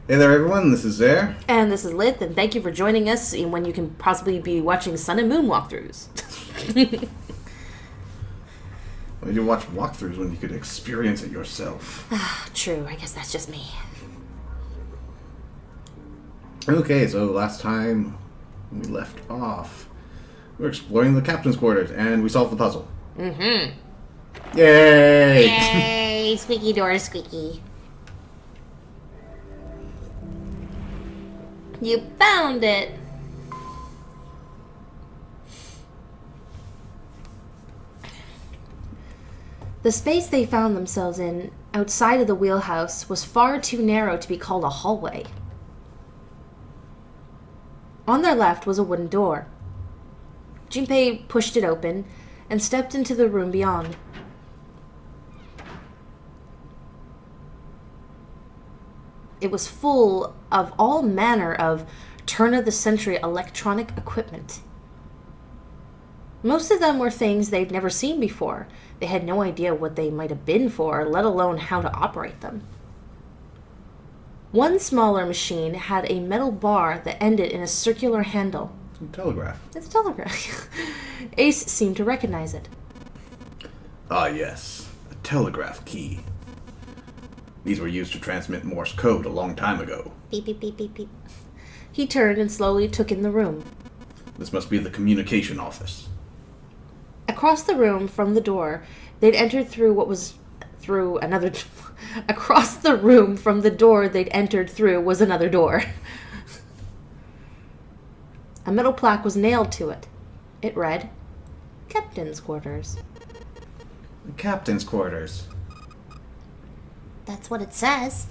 Hey there, everyone. This is Zare. And this is Lith, and thank you for joining us in when you can possibly be watching Sun and Moon walkthroughs. Why do you watch walkthroughs when you could experience it yourself? True, I guess that's just me. Okay, so last time we left off, we were exploring the captain's quarters, and we solved the puzzle. Mm-hmm. Yay! Yay! Squeaky door, squeaky. You found it! The space they found themselves in, outside of the wheelhouse, was far too narrow to be called a hallway. On their left was a wooden door. Junpei pushed it open and stepped into the room beyond. It was full of all manner of turn-of-the-century electronic equipment. Most of them were things they'd never seen before. They had no idea what they might have been for, let alone how to operate them. One smaller machine had a metal bar that ended in a circular handle. Telegraph. It's a telegraph. Ace seemed to recognize it. Ah, yes. A telegraph key. These were used to transmit Morse code a long time ago. Beep, beep, beep, beep, beep. He turned and slowly took in the room. This must be the communication office. Across the room from the door, they'd entered through what was through another... Across the room from the door they'd entered through was another door. A metal plaque was nailed to it. It read, Captain's Quarters. The captain's quarters. That's what it says.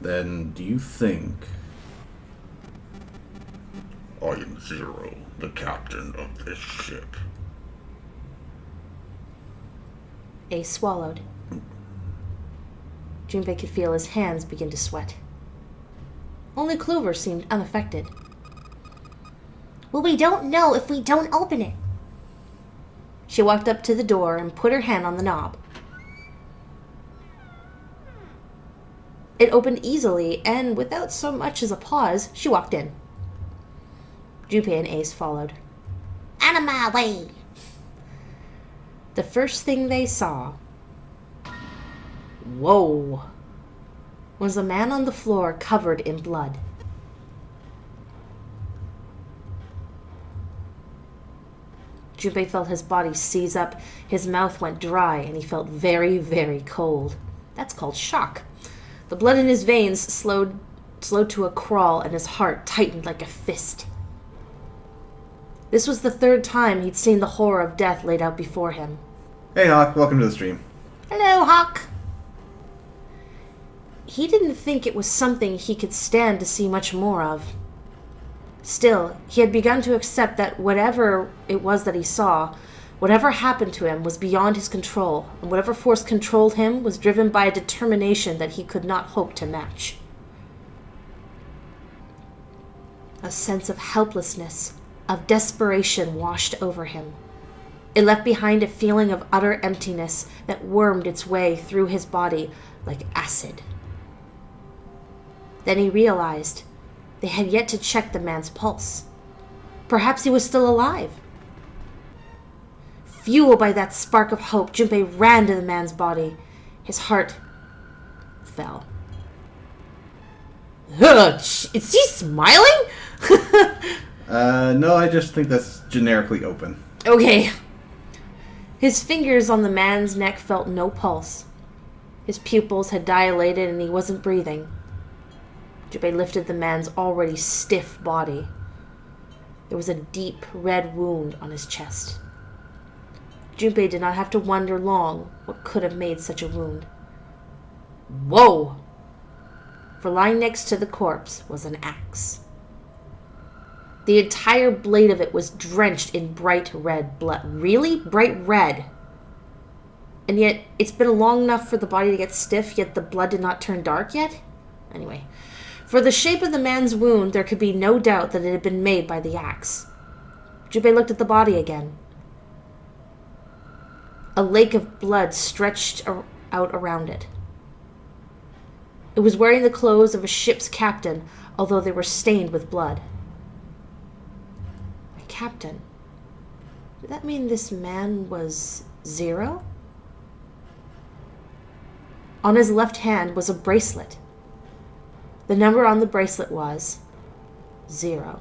Then, do you think... I am Zero, the captain of this ship. Ace swallowed. Junpei could feel his hands begin to sweat. Only Clover seemed unaffected. Well, we don't know if we don't open it. She walked up to the door and put her hand on the knob. It opened easily, and without so much as a pause, she walked in. Junpei and Ace followed. Out of my way! The first thing they saw, whoa, was a man on the floor covered in blood. Junpei felt his body seize up, his mouth went dry, and he felt very, very cold. That's called shock. The blood in his veins slowed to a crawl, and his heart tightened like a fist. This was the third time he'd seen the horror of death laid out before him. Hey, Hawk. Welcome to the stream. Hello, Hawk. He didn't think it was something he could stand to see much more of. Still, he had begun to accept that whatever it was that he saw, whatever happened to him was beyond his control, and whatever force controlled him was driven by a determination that he could not hope to match. A sense of helplessness, of desperation washed over him. It left behind a feeling of utter emptiness that wormed its way through his body like acid. Then he realized they had yet to check the man's pulse. Perhaps he was still alive. Fueled by that spark of hope, Junpei ran to the man's body. His heart fell. Is he smiling? No, I just think that's generically open. Okay. His fingers on the man's neck felt no pulse. His pupils had dilated and he wasn't breathing. Junpei lifted the man's already stiff body. There was a deep red wound on his chest. Junpei did not have to wonder long what could have made such a wound. Whoa! For lying next to the corpse was an axe. The entire blade of it was drenched in bright red blood. Really? Bright red. And yet, it's been long enough for the body to get stiff, yet the blood did not turn dark yet? Anyway, for the shape of the man's wound, there could be no doubt that it had been made by the axe. Junpei looked at the body again. A lake of blood stretched out around it. It was wearing the clothes of a ship's captain, although they were stained with blood. A captain? Did that mean this man was Zero? On his left hand was a bracelet. The number on the bracelet was 0.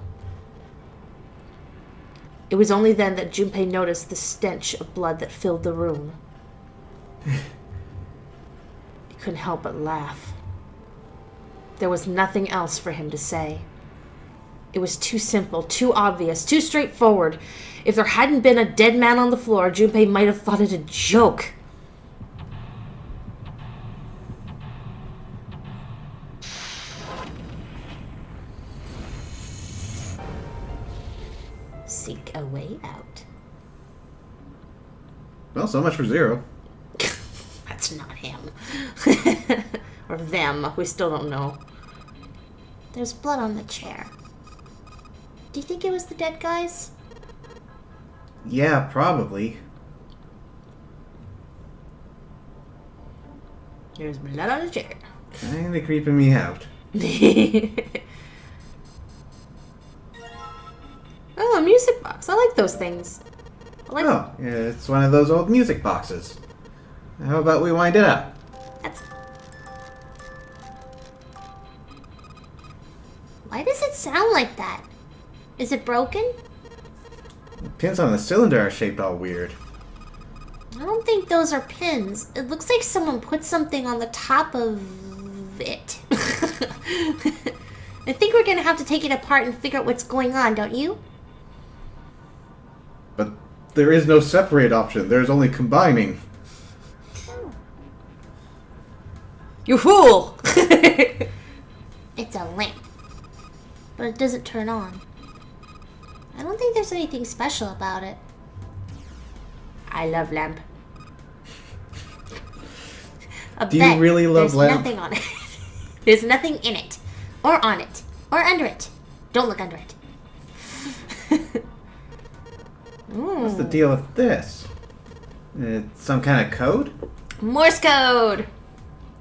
It was only then that Junpei noticed the stench of blood that filled the room. He couldn't help but laugh. There was nothing else for him to say. It was too simple, too obvious, too straightforward. If there hadn't been a dead man on the floor, Junpei might have thought it a joke. Seek a way out. Well, so much for 0. That's not him. Or them. We still don't know. There's blood on the chair. Do you think it was the dead guys? Yeah, probably. There's blood on the chair. Kinda creeping me out. Oh, a music box. I like those things. Oh, yeah, it's one of those old music boxes. How about we wind it up? That's... Why does it sound like that? Is it broken? The pins on the cylinder are shaped all weird. I don't think those are pins. It looks like someone put something on the top of it. I think we're gonna have to take it apart and figure out what's going on, don't you? But there is no separate option. There's only combining. You fool! It's a lamp. But it doesn't turn on. I don't think there's anything special about it. I love lamp. Do you really love lamp? There's nothing on it. There's nothing in it. Or on it. Or under it. Don't look under it. What's the deal with this? It's some kind of code? Morse code!